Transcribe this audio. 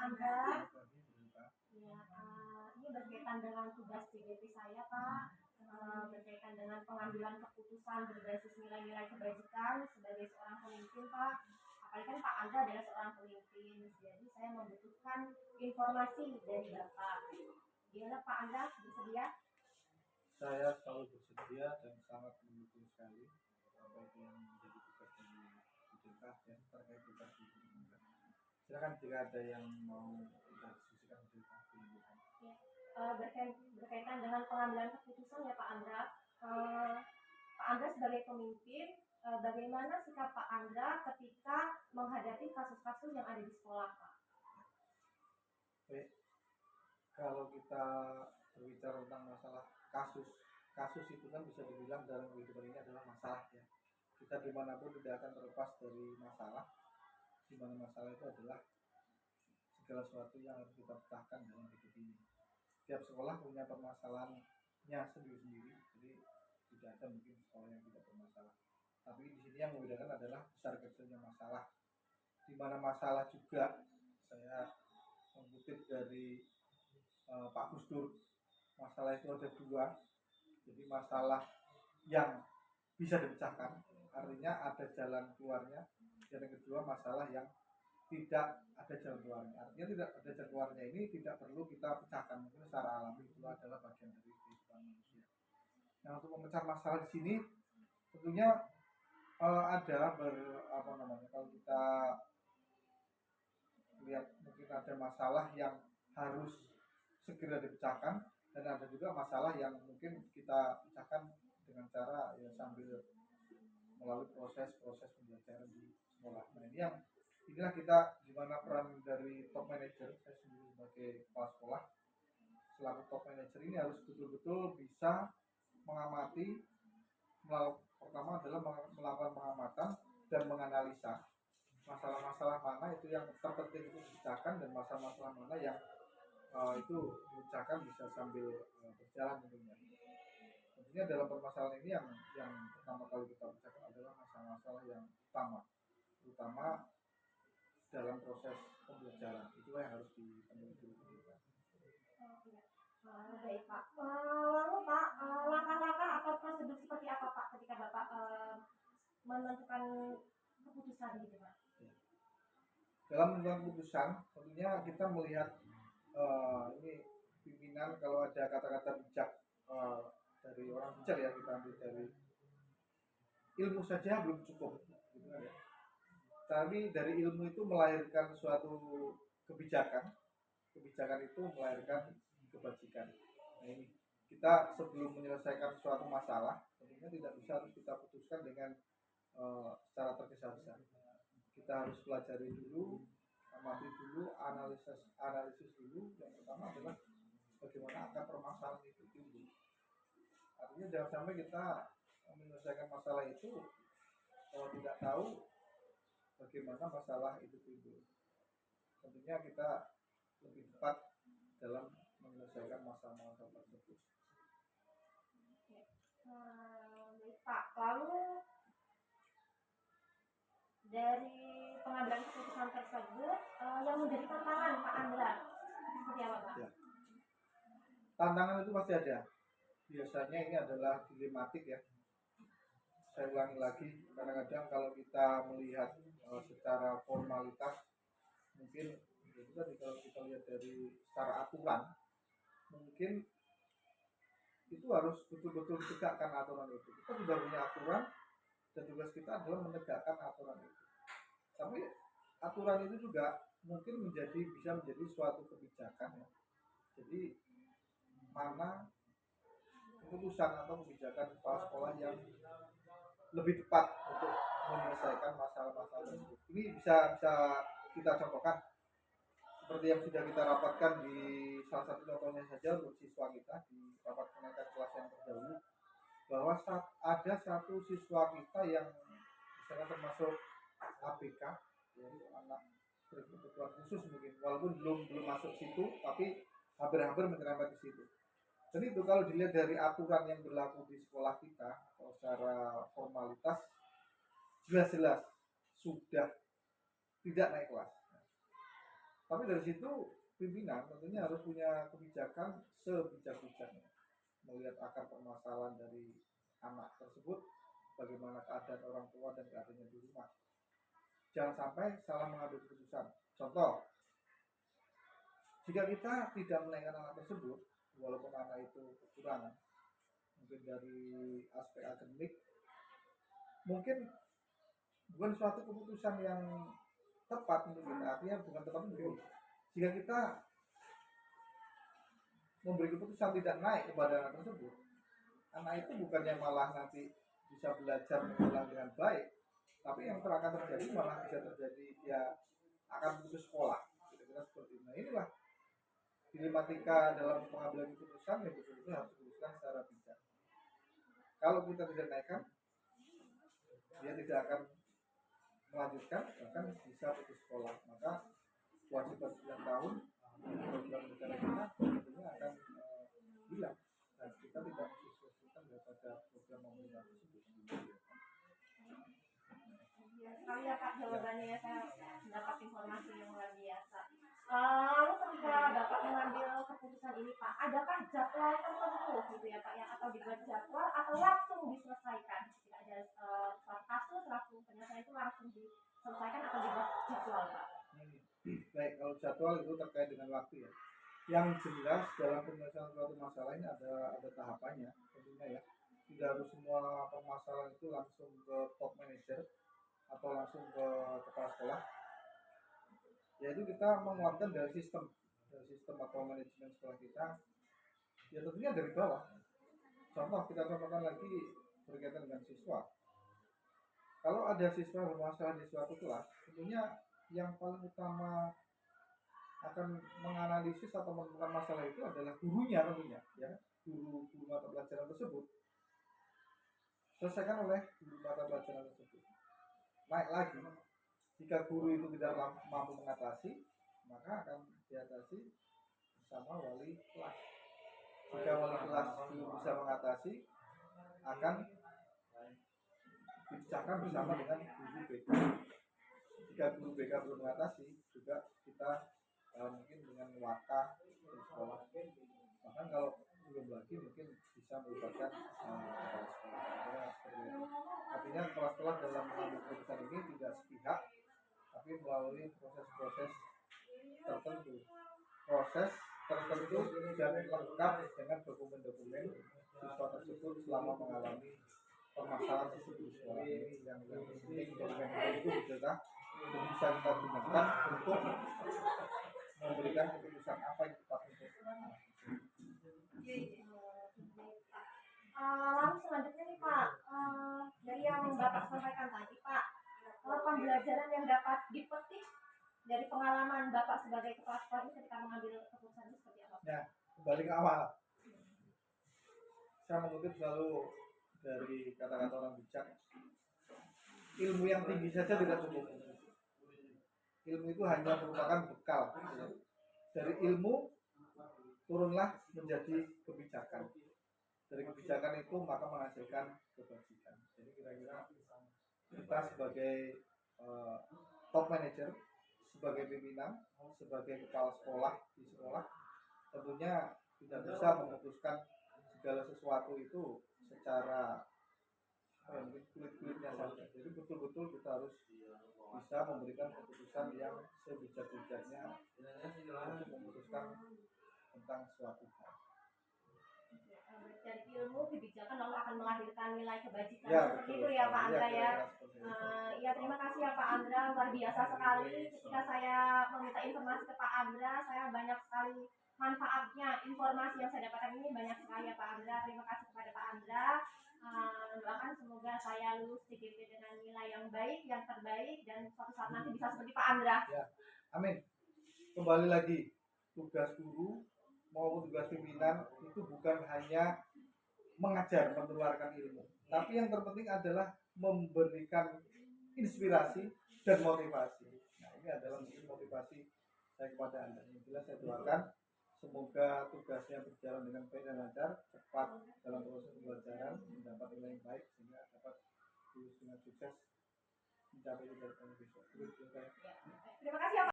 Andra. Ya, ini berkaitan dengan tugas PDP saya, Pak. Berkaitan dengan pengambilan keputusan berbasis nilai-nilai kebajikan sebagai seorang pemimpin, Pak. Apalagi kan Pak Andra adalah seorang pemimpin, jadi saya membutuhkan informasi dari Bapak. Gimana Pak Andra, bersedia? Saya selalu bersedia dan sangat mendukung sekali apa itu yang menjadi tugas dari pemerintah dan terkait tugas di pemerintah. Silakan jika ada yang mau kita diskusikan silakan. Ya, berkaitan dengan pengambilan keputusan ya Pak Andra. Pak Andra sebagai pemimpin, bagaimana sikap Pak Andra ketika menghadapi kasus-kasus yang ada di sekolah, Pak? Baik, kalau kita berbicara tentang masalah kasus itu kan bisa dibilang dalam kehidupan ini adalah masalah ya. Kita dimanapun tidak akan terlepas dari masalah, di mana masalah itu adalah segala sesuatu yang harus kita pecahkan dalam hidup ini. Setiap sekolah punya permasalahannya sendiri-sendiri, jadi tidak ada mungkin sekolah yang tidak bermasalah. Tapi di sini yang membedakan adalah besar kecilnya masalah. Di mana masalah juga saya mengutip dari Pak Gus Dur, masalah itu ada dua. Jadi masalah yang bisa dipecahkan, artinya ada jalan keluarnya. Dan yang kedua masalah yang tidak ada jalan keluarnya. Artinya tidak ada jalan keluarnya ini tidak perlu kita pecahkan, mungkin secara alami itu adalah bagian dari kehidupan manusia. Nah, untuk memecah masalah di sini tentunya ada kalau kita lihat mungkin ada masalah yang harus segera dipecahkan dan ada juga masalah yang mungkin kita pecahkan dengan cara ya sambil melalui proses pembelajaran di sekolah. Nah, inilah kita gimana peran dari top manager, saya sendiri sebagai kepala sekolah selaku top manager ini harus betul-betul bisa mengamati, pertama adalah melakukan pengamatan dan menganalisa masalah-masalah mana itu yang terpenting itu dipecahkan dan masalah-masalah mana yang itu dipecahkan bisa sambil berjalan tentunya. Tentunya dalam permasalahan ini yang pertama kali kita pecahkan adalah masalah-masalah yang terutama dalam proses pembelajaran. Itulah yang harus dipenuhi dulu. Baik Pak. Lalu Pak, langkah-langkah atau prosedur seperti apa Pak ketika Bapak menentukan keputusan gitu Pak? Dalam menentukan keputusan, tentunya kita melihat ini pimpinan kalau ada kata-kata bijak dari orang bijak ya, kita ambil dari ilmu saja belum cukup, gitu kan ya. Tapi dari ilmu itu melahirkan suatu kebijakan itu melahirkan kebajikan. Nah, ini kita sebelum menyelesaikan suatu masalah tentunya tidak bisa harus kita putuskan dengan secara tergesa-gesa. Kita harus pelajari dulu, amati dulu, analisis dulu. Yang pertama adalah bagaimana akar permasalahan itu timbul. Artinya jangan sampai kita menyelesaikan masalah itu kalau tidak tahu bagaimana masalah itu timbul. Tentunya kita lebih tepat dalam menyelesaikan masalah-masalah tersebut. Pak, lalu dari pengambilan keputusan tersebut yang menjadi tantangan Pak Andra seperti apa Pak? Ya. Tantangan itu pasti ada. Biasanya ini adalah dilematik ya. Saya ulangi lagi, kadang-kadang kalau kita melihat secara formalitas mungkin itu tadi kalau kita lihat dari secara aturan mungkin itu harus betul-betul ditegakkan aturan itu. Kita sudah punya aturan dan tugas kita adalah menegakkan aturan itu. Tapi aturan itu juga mungkin bisa menjadi suatu kebijakan ya. Jadi mana keputusan atau kebijakan kepala sekolah yang lebih tepat untuk menyelesaikan masalah-masalah tersebut. Ini bisa kita contohkan seperti yang sudah kita rapatkan di salah satu contohnya saja untuk siswa kita di rapat kenaikan kelas yang terdahulu, bahwa ada satu siswa kita yang misalnya termasuk ABK, yaitu anak berkebutuhan khusus mungkin, walaupun belum masuk situ, tapi hampir-hampir menyerempet ke situ. Dan itu kalau dilihat dari aturan yang berlaku di sekolah kita, atau secara formalitas, jelas-jelas sudah tidak naik kelas. Tapi dari situ pimpinan tentunya harus punya kebijakan sebijak-bijaknya, melihat akar permasalahan dari anak tersebut, bagaimana keadaan orang tua dan keadaannya di rumah. Jangan sampai salah mengambil keputusan. Contoh, jika kita tidak menaikkan anak tersebut, walaupun anak itu kekurangan, mungkin dari aspek akademik, mungkin bukan suatu keputusan yang tepat untuk kita, artinya bukan tepat untuk kita. Jika kita memberi keputusan tidak naik kepada anak tersebut, anak itu bukannya malah nanti bisa belajar mengulang dengan baik, tapi yang akan terjadi malah bisa terjadi dia akan putus sekolah. Kira-kira seperti itu. Nah, inilah dilematika dalam pengambilan keputusan yang betul-betul harus diputuskan secara bijak. Kalau kita tidak naikkan, dia tidak akan melanjutkan, bahkan bisa putus sekolah. Maka kewajiban 9 tahun program negara kita tentunya akan hilang, dan kita tidak menyesuaikan daripada program pemerintah tersebut. Sekali ya Pak jawabannya, ya saya mendapat informasi yang luar biasa. Lalu ketika Bapak mengambil keputusan ini Pak, adakah jadwal tertentu gitu ya Pak, yang atau dibuat jadwal atau langsung diselesaikan? Tidak ada suatu kasus langsung penyelesaian itu langsung diselesaikan atau dibuat jadwal Pak? Baik, kalau jadwal itu terkait dengan waktu ya. Yang jelas dalam penyelesaian suatu masalah ini ada tahapannya tentunya ya. Tidak harus semua permasalahan itu langsung ke top manager atau langsung ke kepala sekolah. Yaitu kita menguatkan dari sistem atau manajemen sekolah kita, ya tentunya dari bawah. Contoh, kita contohkan lagi berkaitan dengan siswa. Kalau ada siswa bermasalah di suatu kelas, tentunya yang paling utama akan menganalisis atau menemukan masalah itu adalah gurunya tentunya, ya, guru mata pelajaran tersebut. Selesaikan oleh guru mata pelajaran tersebut. Naik lagi, jika guru itu tidak mampu mengatasi, maka akan diatasi bersama wali kelas. Jika wali kelas belum bisa mengatasi, akan dibicarakan bersama dengan guru BK. Jika guru BK belum mengatasi, juga kita mungkin dengan waka di sekolah. Bahkan kalau belum lagi mungkin bisa melibatkan kepala sekolah. Artinya kepala sekolah dalam mengambil keputusan ini tidak sepihak, tapi melalui proses-proses tertentu. Proses tertentu dan lengkap dengan dokumen-dokumen siswa tersebut selama mengalami permasalahan tersebut di sekolah ini. Yang penting dokumen itu adalah bisa kita gunakan untuk memberikan keputusan apa yang tepat untuk anak. Lalu selanjutnya nih Pak, dari yang Bapak sampaikan tadi Pak, pembelajaran yang dapat dipetik dari pengalaman Bapak sebagai kepala sekolah ini ketika mengambil keputusan itu seperti apa? Ya, kembali ke awal. Saya mengutip selalu dari kata-kata orang bijak, ilmu yang tinggi saja tidak cukup. Ilmu itu hanya merupakan bekal. Dari ilmu turunlah menjadi kebijakan. Dari kebijakan itu maka menghasilkan kebajikan. Jadi kira-kira kita sebagai top manager, sebagai pimpinan, sebagai kepala sekolah di sekolah, tentunya tidak bisa memutuskan segala sesuatu itu secara kulit-kulitnya saja. Jadi betul-betul kita harus bisa memberikan keputusan yang sebijak-bijaknya untuk memutuskan tentang suatu hal. Dari ilmu kebijakan lalu akan melahirkan nilai kebajikan, Ya, seperti itu ya Pak Andra ya. Ya terima kasih ya Pak Andra, luar biasa sekali. Ketika saya meminta informasi ke Pak Andra, saya banyak sekali manfaatnya. Informasi yang saya dapatkan ini banyak sekali ya Pak Andra. Terima kasih kepada Pak Andra. Doakan semoga saya lulus CGP dengan nilai yang baik, yang terbaik, dan suatu saat nanti bisa seperti Pak Andra. Ya, amin. Kembali lagi, tugas guru maupun tugas pimpinan itu bukan hanya mengajar, menularkan ilmu, tapi yang terpenting adalah memberikan inspirasi dan motivasi. Nah, ini adalah mungkin motivasi saya kepada Anda. Yang jelas saya doakan semoga tugasnya berjalan dengan baik dan lancar, cepat dalam proses pembelajaran, mendapat nilai yang baik sehingga dapat lulus dengan sukses mencapai tujuan besok. Terima kasih ya Pak.